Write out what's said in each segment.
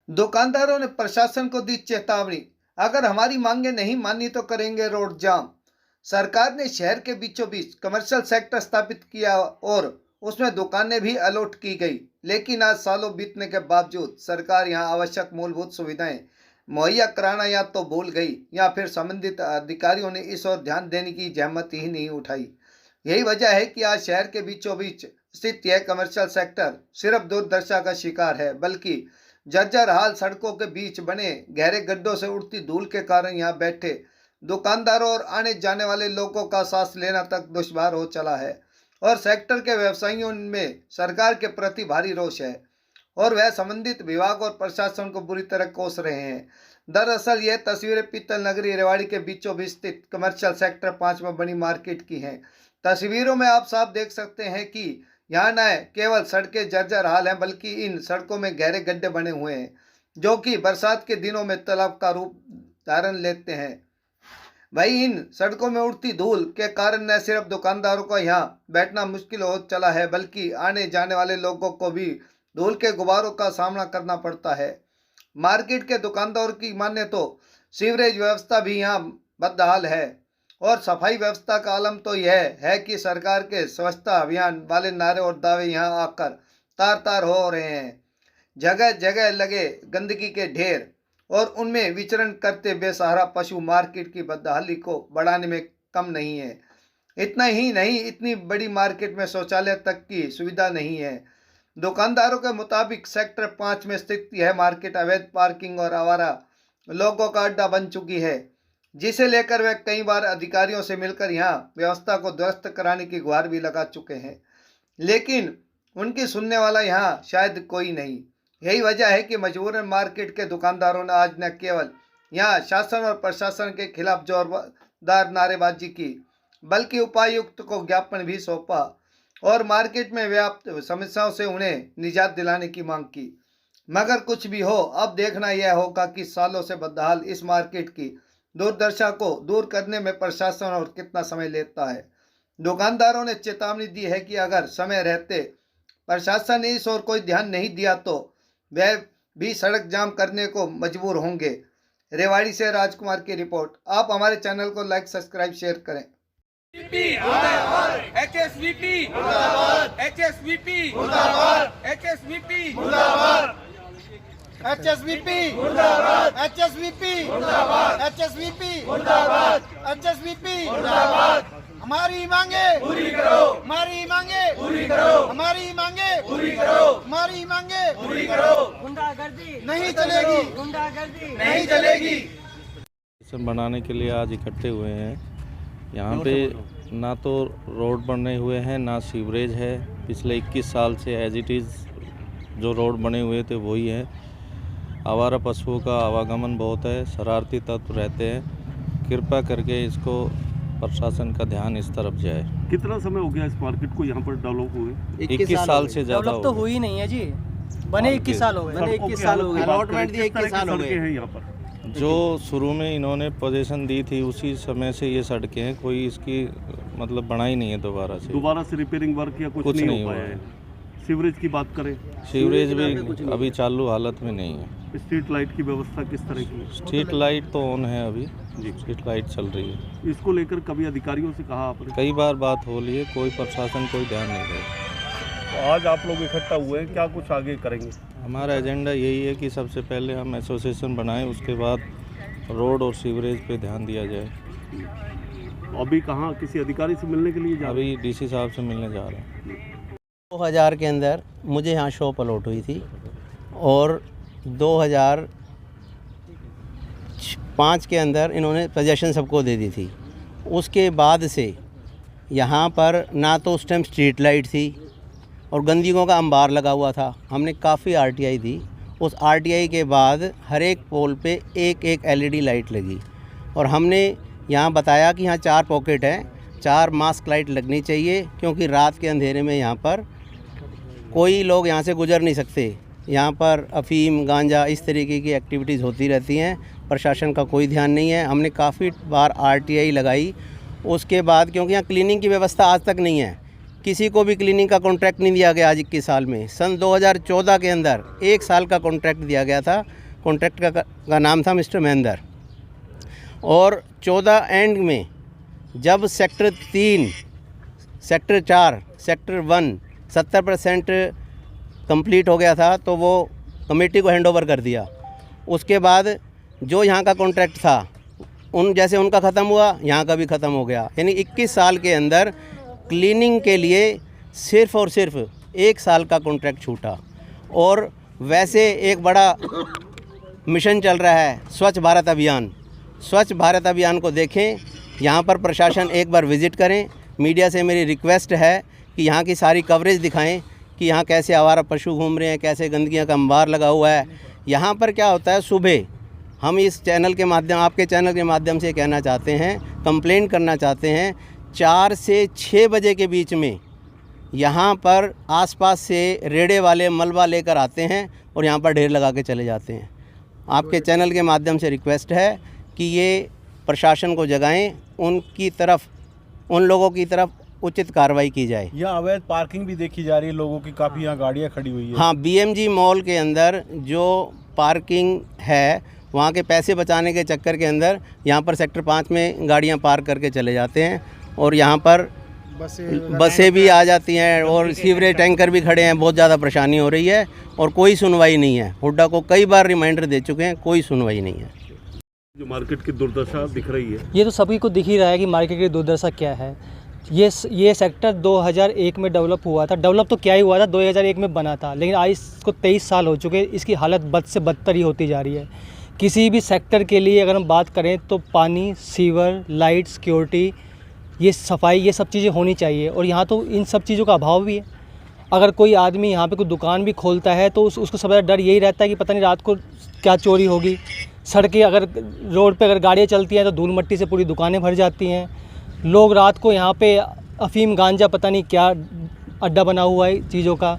दुकानदारों ने प्रशासन को दी चेतावनी, अगर हमारी मांगे नहीं मानी तो करेंगे रोड जाम। सरकार ने शहर के बीचों बीच कमर्शियल सेक्टर स्थापित किया और उसमें दुकानें भी अलॉट की गई, लेकिन आज सालों बीतने के बावजूद सरकार यहां आवश्यक मूलभूत सुविधाएं मुहैया कराना या तो भूल गई या फिर संबंधित अधिकारियों ने इस ओर ध्यान देने की जहमत ही नहीं उठाई। यही वजह है कि आज शहर के बीचों बीच स्थित यह कमर्शियल सेक्टर सिर्फ दुर्दशा का शिकार है, बल्कि जर्जर हाल सड़कों के बीच बने गहरे गड्ढों से उड़ती धूल के कारण यहाँ बैठे दुकानदारों और आने जाने वाले लोगों का सांस लेना तक दुश्वार हो चला है। और सेक्टर के व्यवसायियों में सरकार के प्रति भारी रोष है और वह संबंधित विभाग और प्रशासन को बुरी तरह कोस रहे हैं। दरअसल यह तस्वीरें पीतल नगरी रेवाड़ी के बीचों बीच स्थित कमर्शियल सेक्टर 5 में बनी मार्केट की हैं। तस्वीरों में आप साफ देख सकते हैं कि यहाँ न केवल सड़कें जर्जर हाल हैं, बल्कि इन सड़कों में गहरे गड्ढे बने हुए हैं जो कि बरसात के दिनों में तालाब का रूप धारण लेते हैं। वही इन सड़कों में उड़ती धूल के कारण न सिर्फ दुकानदारों को यहाँ बैठना मुश्किल हो चला है, बल्कि आने जाने वाले लोगों को भी धूल के गुबारों का सामना करना पड़ता है। मार्केट के दुकानदारों की माने तो सीवरेज व्यवस्था भी यहाँ बदहाल है और सफाई व्यवस्था का आलम तो यह है कि सरकार के स्वच्छता अभियान वाले नारे और दावे यहाँ आकर तार तार हो रहे हैं। जगह जगह लगे गंदगी के ढेर और उनमें विचरण करते बेसहारा पशु मार्केट की बदहाली को बढ़ाने में कम नहीं है। इतना ही नहीं, इतनी बड़ी मार्केट में शौचालय तक की सुविधा नहीं है। दुकानदारों के मुताबिक सेक्टर 5 में स्थित यह मार्केट अवैध पार्किंग और आवारा लोगों का अड्डा बन चुकी है, जिसे लेकर वे कई बार अधिकारियों से मिलकर यहाँ व्यवस्था को दुरुस्त कराने की गुहार भी लगा चुके हैं, लेकिन उनकी सुनने वाला यहाँ शायद कोई नहीं। यही वजह है कि मजबूरन मार्केट के दुकानदारों ने आज न केवल यहाँ शासन और प्रशासन के खिलाफ जोरदार नारेबाजी की, बल्कि उपायुक्त को ज्ञापन भी सौंपा और मार्केट में व्याप्त समस्याओं से उन्हें निजात दिलाने की मांग की। मगर कुछ भी हो, अब देखना यह होगा कि सालों से बदहाल इस मार्केट की दुर्दशा को दूर करने में प्रशासन और कितना समय लेता है। दुकानदारों ने चेतावनी दी है कि अगर समय रहते प्रशासन ने इस ओर कोई ध्यान नहीं दिया तो वह भी सड़क जाम करने को मजबूर होंगे। रेवाड़ी से राजकुमार की रिपोर्ट। आप हमारे चैनल को लाइक, सब्सक्राइब, शेयर करें। HSVP मुर्दाबाद, HSVP मुर्दाबाद, HSVP मुर्दाबाद, HSVP मुर्दाबाद, HSVP मुर्दाबाद, HSVP मुर्दाबाद, HSVP मुर्दाबाद। हमारी मांगे पूरी करो, हमारी मांगे पूरी करो, हमारी मांगे पूरी करो, हमारी मांगे पूरी करो। गुंडागर्दी नहीं चलेगी, गुंडागर्दी नहीं चलेगी। सब बनाने के लिए आज इकट्ठे हुए हैं। यहाँ पे ना तो रोड बने हुए हैं, ना सीवरेज है। पिछले 21 साल से एज इट इज़ जो रोड बने हुए थे वही है। आवारा पशुओं का आवागमन बहुत है, शरारती तत्व रहते हैं। कृपया करके इसको प्रशासन का ध्यान इस तरफ जाए। कितना समय हो गया इस मार्केट को यहाँ पर डेवलप हुए? 21 साल से ज़्यादा डेवलप तो हुई नहीं है जी, बने 21 साल हो गए। बने 21 साल हो गए, अलॉटमेंट दिए 21 साल हो गए हैं यहाँ पर। जो शुरू में इन्होंने पोजीशन दी थी उसी समय से ये सड़कें हैं, कोई इसकी मतलब बनाई नहीं है दोबारा से रिपेयरिंग वर्क या कुछ नहीं हो पाया है। सीवरेज की बात करें, सीवरेज भी अभी चालू हालत में नहीं है। स्ट्रीट लाइट की व्यवस्था किस तरह की है? स्ट्रीट लाइट तो ऑन है अभी जी, स्ट्रीट लाइट चल रही है। इसको लेकर कभी अधिकारियों से कहा आपने? कई बार बात हो ली है, कोई प्रशासन कोई ध्यान नहीं दे। तो आज आप लोग इकट्ठा हुए हैं, क्या कुछ आगे करेंगे? हमारा एजेंडा यही है कि सबसे पहले हम एसोसिएशन बनाएं, उसके बाद रोड और सीवरेज पे ध्यान दिया जाए। अभी कहाँ किसी अधिकारी से मिलने के लिए जा रहे हैं? अभी डीसी साहब से मिलने जा रहे हैं। 2000 के अंदर मुझे यहाँ शॉप अलॉट हुई थी और 2005 के अंदर इन्होंने पोजेसन सबको दे दी थी। उसके बाद से यहाँ पर ना तो उस टाइम स्ट्रीट लाइट थी और गंदगियों का अंबार लगा हुआ था। हमने काफ़ी RTI दी। उस RTI के बाद हर एक पोल पे एक एक LED लाइट लगी और हमने यहाँ बताया कि यहाँ 4 पॉकेट हैं, 4 मास्क लाइट लगनी चाहिए, क्योंकि रात के अंधेरे में यहाँ पर कोई लोग यहाँ से गुजर नहीं सकते। यहाँ पर अफीम, गांजा, इस तरीके की एक्टिविटीज़ होती रहती हैं। प्रशासन का कोई ध्यान नहीं है। हमने काफ़ी बार RTI लगाई। उसके बाद क्योंकि यहाँ क्लीनिंग की व्यवस्था आज तक नहीं है किसी को भी क्लीनिंग का कॉन्ट्रैक्ट नहीं दिया गया आज 21 साल में। सन 2014 के अंदर 1 साल का कॉन्ट्रैक्ट दिया गया था। कॉन्ट्रैक्ट का नाम था मिस्टर महेंद्र। और 14 एंड में जब सेक्टर 3, सेक्टर 4, सेक्टर 1 70% कंप्लीट हो गया था तो वो कमेटी को हैंड ओवर कर दिया। उसके बाद जो यहाँ का कॉन्ट्रैक्ट था जैसे उनका ख़त्म हुआ, यहाँ का भी ख़त्म हो गया। यानी 21 साल के अंदर क्लीनिंग के लिए सिर्फ़ और सिर्फ 1 साल का कॉन्ट्रैक्ट छूटा। और वैसे एक बड़ा मिशन चल रहा है स्वच्छ भारत अभियान। स्वच्छ भारत अभियान को देखें, यहाँ पर प्रशासन एक बार विज़िट करें। मीडिया से मेरी रिक्वेस्ट है कि यहाँ की सारी कवरेज दिखाएं कि यहाँ कैसे आवारा पशु घूम रहे हैं, कैसे गंदगियाँ का अंबार लगा हुआ है। यहाँ पर क्या होता है, सुबह हम इस चैनल के माध्यम, आपके चैनल के माध्यम से कहना चाहते हैं, कंप्लेंट करना चाहते हैं, 4 से 6 बजे के बीच में यहाँ पर आसपास से रेड़े वाले मलबा लेकर आते हैं और यहाँ पर ढेर लगा के चले जाते हैं। आपके चैनल के माध्यम से रिक्वेस्ट है कि ये प्रशासन को जगाएं, उन लोगों की तरफ उचित कार्रवाई की जाए। यहाँ अवैध पार्किंग भी देखी जा रही है लोगों की, काफ़ी यहाँ गाड़ियाँ खड़ी हुई है। हाँ, BMG मॉल के अंदर जो पार्किंग है, वहाँ के पैसे बचाने के चक्कर के अंदर यहाँ पर सेक्टर 5 में गाड़ियाँ पार्क करके चले जाते हैं और यहाँ पर बसें भी आ जाती हैं और सीवरेज टैंकर भी खड़े हैं। बहुत ज़्यादा परेशानी हो रही है और कोई सुनवाई नहीं है। हुड्डा को कई बार रिमाइंडर दे चुके हैं, कोई सुनवाई नहीं है। जो मार्केट की दुर्दशा दिख रही है, ये तो सभी को दिख ही रहा है कि मार्केट की दुर्दशा क्या है। ये सेक्टर 2001 में डेवलप हुआ था। डेवलप तो क्या ही हुआ था, 2001 में बना था, लेकिन आज इसको 23 साल हो चुके। इसकी हालत बद से बदतर ही होती जा रही है। किसी भी सेक्टर के लिए अगर हम बात करें तो पानी, सीवर, लाइट, सिक्योरिटी, ये सफाई, ये सब चीज़ें होनी चाहिए और यहाँ तो इन सब चीज़ों का अभाव भी है। अगर कोई आदमी यहाँ पे कोई दुकान भी खोलता है तो उसको सबसे ज़्यादा डर यही रहता है कि पता नहीं रात को क्या चोरी होगी। सड़कें, अगर रोड पे अगर गाड़ियाँ चलती हैं तो धूल मिट्टी से पूरी दुकानें भर जाती हैं। लोग रात को यहाँ पे अफीम, गांजा, पता नहीं क्या अड्डा बना हुआ है चीज़ों का।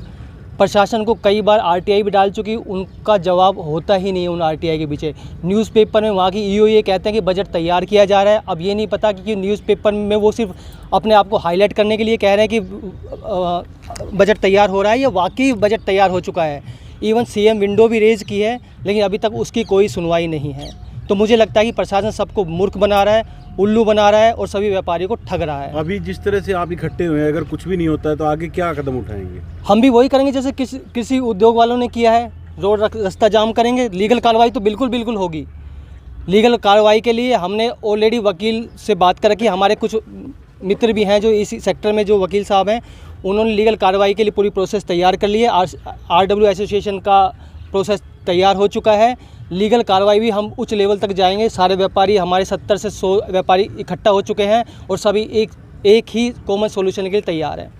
प्रशासन को कई बार RTI भी डाल चुकी, उनका जवाब होता ही नहीं है उन RTI के पीछे। न्यूज़पेपर में वहाँ की EO ये कहते हैं कि बजट तैयार किया जा रहा है। अब ये नहीं पता कि न्यूज़पेपर में वो सिर्फ अपने आप को हाईलाइट करने के लिए कह रहे हैं कि बजट तैयार हो रहा है या वाकई बजट तैयार हो चुका है। इवन CM विंडो भी रेज़ की है, लेकिन अभी तक उसकी कोई सुनवाई नहीं है। तो मुझे लगता है कि प्रशासन सबको मूर्ख बना रहा है, उल्लू बना रहा है और सभी व्यापारियों को ठग रहा है। अभी जिस तरह से आप इकट्ठे हुए हैं, अगर कुछ भी नहीं होता है तो आगे क्या कदम उठाएंगे? हम भी वही करेंगे जैसे किसी उद्योग वालों ने किया है, रोड रास्ता जाम करेंगे। लीगल कार्रवाई तो बिल्कुल होगी। लीगल कार्रवाई के लिए हमने ऑलरेडी वकील से बात कर रखी। हमारे कुछ मित्र भी हैं जो इसी सेक्टर में जो वकील साहब हैं, उन्होंने लीगल कार्रवाई के लिए पूरी प्रोसेस तैयार कर ली है। RW एसोसिएशन का प्रोसेस तैयार हो चुका है। लीगल कार्रवाई भी हम उच्च लेवल तक जाएंगे। सारे व्यापारी, हमारे 70 से 100 व्यापारी इकट्ठा हो चुके हैं और सभी एक ही कॉमन सॉल्यूशन के लिए तैयार हैं।